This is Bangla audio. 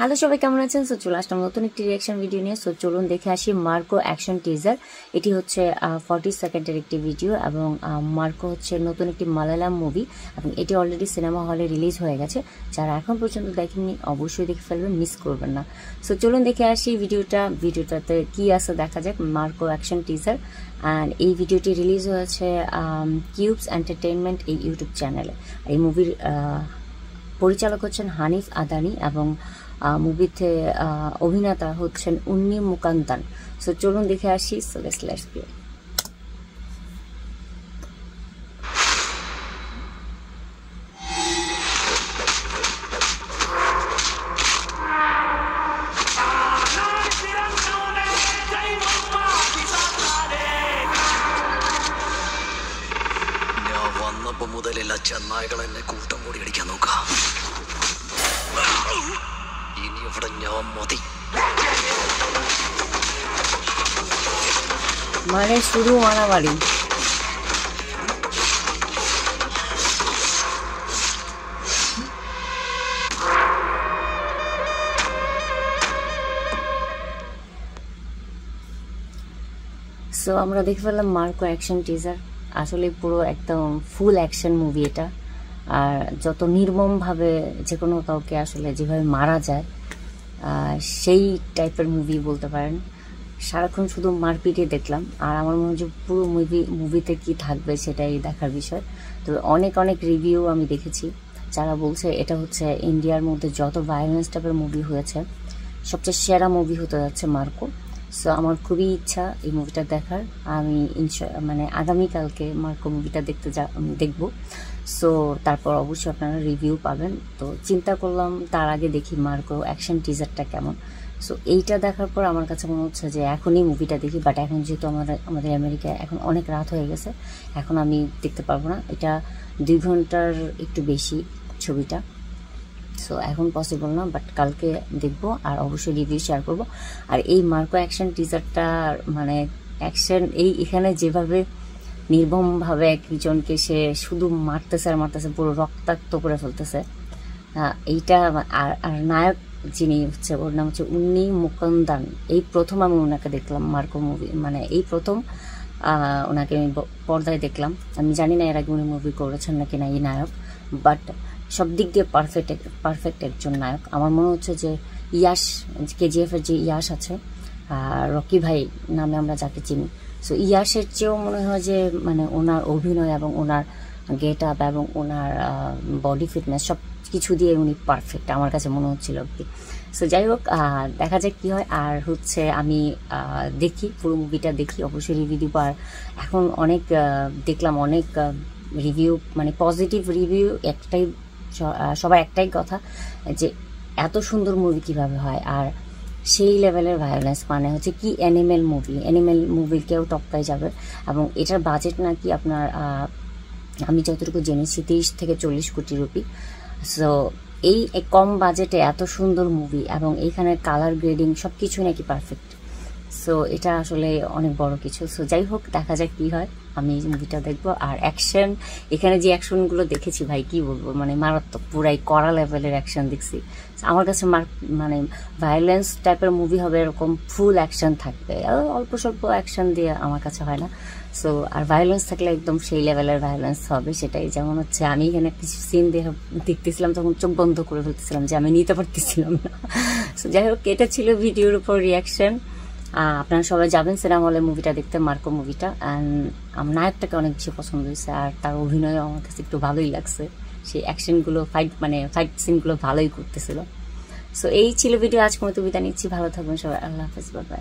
হ্যালো সবাই কেমন আছেন? সো চলে আসলাম নতুন একটি রিয়াকশন ভিডিও নিয়ে। সো চলুন দেখে আসি মার্কো অ্যাকশন টিজার। এটি হচ্ছে 40 সেকেন্ডের একটি ভিডিও এবং মার্কো হচ্ছে নতুন একটি মালায়ালাম মুভি এবং এটি অলরেডি সিনেমা হলে রিলিজ হয়ে গেছে। যারা এখন পর্যন্ত দেখেননি অবশ্যই দেখে ফেলবেন, মিস করবেন না। সো চলুন দেখে আসি ভিডিওটাতে কি আছে দেখা যাক। মার্কো অ্যাকশন টিজার অ্যান্ড এই ভিডিওটি রিলিজ হয়েছে কিউবস এন্টারটেইনমেন্ট এই ইউটিউব চ্যানেলে। এই মুভির পরিচালক হচ্ছেন হানিফ আদানি এবং মুভিতে অভিনেতা হচ্ছেন উন্নি মুকান্তান। সো চলুন দেখে আসি। So let's go. മുതലെല്ലാ ചെന്നായകൾ എന്നെ കൂട്ടം കൂടി അടിക്കാൻ നോക്കാം. ഇനി ഇവിടെ ഞാൻ മതി. মানে শুরু মারামারি। সো আমরা দেখে ফেললাম মার্কো অ্যাকশন টিজার। আসলে পুরো একদম ফুল অ্যাকশন মুভি এটা। আর যত নির্মমভাবে যে কোনো কাউকে আসলে যেভাবে মারা যায় সেই টাইপের মুভি বলতে পারেন। সারাক্ষণ শুধু মারপিটে দেখলাম। আর আমার মনে হয় যে পুরো মুভিতে কি থাকবে সেটাই দেখার বিষয়। তবে অনেক রিভিউ আমি দেখেছি যারা বলছে এটা হচ্ছে ইন্ডিয়ার মধ্যে যত ভায়োলেন্স টাইপের মুভি হয়েছে সবচেয়ে সেরা মুভি হতে যাচ্ছে মার্কো। সো আমার খুবই ইচ্ছা এই মুভিটা দেখার। আমি মানে আগামীকালকে মার্কো মুভিটা দেখবো। সো তারপর অবশ্যই আপনারা রিভিউ পাবেন। তো চিন্তা করলাম তার আগে দেখি মার্কো অ্যাকশন টিজারটা কেমন। সো এইটা দেখার পর আমার কাছে মনে হচ্ছে যে এখনই মুভিটা দেখি। বাট এখন যেহেতু আমাদের আমেরিকায় এখন অনেক রাত হয়ে গেছে, এখন আমি দেখতে পারবো না। এটা 2 ঘন্টার একটু বেশি ছবিটা। সো এখন পসিবল না, বাট কালকে দেখবো আর অবশ্যই রিভিউ শেয়ার করবো। আর এই মার্কো অ্যাকশন টিজারটা মানে অ্যাকশন এখানে যেভাবে নির্মমভাবে একজনকে সে শুধু মারতেছে পুরো রক্তাক্ত করে ফেলতেছে এইটা। আর নায়ক যিনি হচ্ছে ওর নাম হচ্ছে উন্নি মুকান্দান। এই প্রথম আমি ওনাকে দেখলাম মার্কো মুভি, মানে এই প্রথম ওনাকে আমি পর্দায় দেখলাম। আমি জানি না এর আগে উনি মুভি করেছেন নাকি না এই নায়ক, বাট সব দিক দিয়ে পারফেক্ট একজন নায়ক। আমার মনে হচ্ছে যে ইয়াশ, কেজিএফ এর যে ইয়াশ আছে, রকি ভাই নামে আমরা যাকে চিনি, সো ইয়াশের চেয়েও মনে হয় যে মানে ওনার অভিনয় এবং ওনার গেট আপ এবং ওনার বডি ফিটনেস সব কিছু দিয়ে উনি পারফেক্ট আমার কাছে মনে হচ্ছিল আর কি। সো যাই হোক, দেখা যাক কী হয়। আর হচ্ছে আমি দেখি পুরো মুভিটা দেখি, অবশ্যই রিভিউ দিব। আর এখন দেখলাম অনেক রিভিউ, মানে পজিটিভ রিভিউ। সবার একটাই কথা যে এত সুন্দর মুভি কিভাবে হয় আর সেই লেভেলের ভায়োলেন্স, মানে হচ্ছে কি অ্যানিমেল মুভির কেউ টপকাই যাবে। এবং এটার বাজেট নাকি আপনার আমি যতটুকু জেনেছি 30 থেকে 40 কোটি রুপি। সো এই কম বাজেটে এত সুন্দর মুভি এবং এইখানে কালার গ্রেডিং সব কিছু নাকি পারফেক্ট। সো এটা আসলে অনেক বড় কিছু। সো যাই হোক, দেখা যাক কি হয়। আমি এই মুভিটা দেখবো। আর অ্যাকশন, এখানে যে অ্যাকশনগুলো দেখেছি ভাই কি বলবো, মানে মারাত্মক, পুরাই কড়া লেভেলের অ্যাকশন দেখছি। আমার কাছে মানে ভায়োলেন্স টাইপের মুভি হবে এরকম ফুল অ্যাকশন থাকবে, অল্প স্বল্প অ্যাকশন দিয়ে আমার কাছে হয় না। সো আর ভায়োলেন্স থাকলে একদম সেই লেভেলের ভায়োলেন্স হবে। সেটাই যেমন হচ্ছে আমি এখানে কিছু সিন দেখতেছিলাম তখন চোখ বন্ধ করে ফেলতেছিলাম যে আমি নিতে পারতেছিলাম না। সো যাই হোক, এটা ছিল ভিডিওর উপর রিয়াকশন। আপনারা সবাই যাবেন সিনেমা হলে মুভিটা দেখতে, মার্কো মুভিটা। অ্যান্ড আমার নায়কটাকে অনেক বেশি পছন্দ হয়েছে আর তার অভিনয়ও আমার কাছে একটু ভালোই লাগছে। সেই অ্যাকশনগুলো ফাইট সিনগুলো ভালোই করতেছিল। সো এই ছিল ভিডিও। আজকের মতো বিদায় নিচ্ছি। ভালো থাকবেন সবাই। আল্লাহ হাফেজ, বাই বাই।